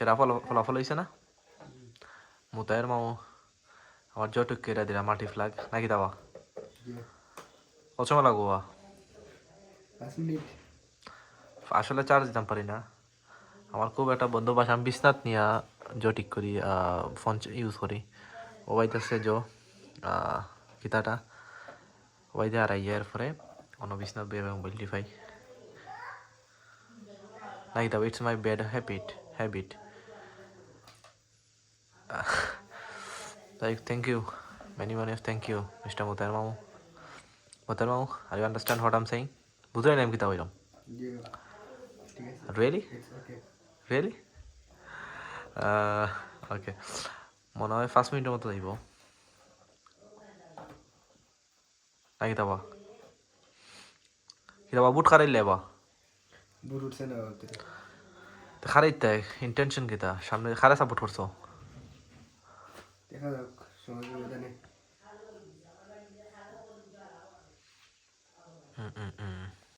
সেরা ফলাফল হয়েছে না? মুতায়ের মামু আমার জটক কেটে দিলা মাটি ফ্ল্যাগ নাকি দাওয়া কত সময় লাগবো? 5 মিনিট। আসলে চার্জ দিতাম পারি না, আমার খুব একটা বন্ধু বাসা, আমি বিছনাথ নিয়ে জটিক করি, ফোন ইউজ করি। ও বাইতেছে জো কিতাটা ওয়াইদে আর ইয়ার পরে অন্য বিছনাথ বের এবং বলটি পাই নাকি দাও। It's my bad habit. Like, thank you. Many of thank you, Mr. Mutar Mamu. Mutar Mamu, are you understand what I'm saying? বুঝলেন আমি কিতা হইলাম? Yeah, ঠিক আছে। Really? It's okay. Really? ওকে, মনে হয় 5 মিনিটের মতো যাইব নাকি তাবা কিতাবা বুট খারাইলে বা বুট উঠছে না ভিতরে। খারাইতে ইন্টেনশন কিতা সামনে খারা সাপোর্ট করছো? দেখা যাক, সময় জানে।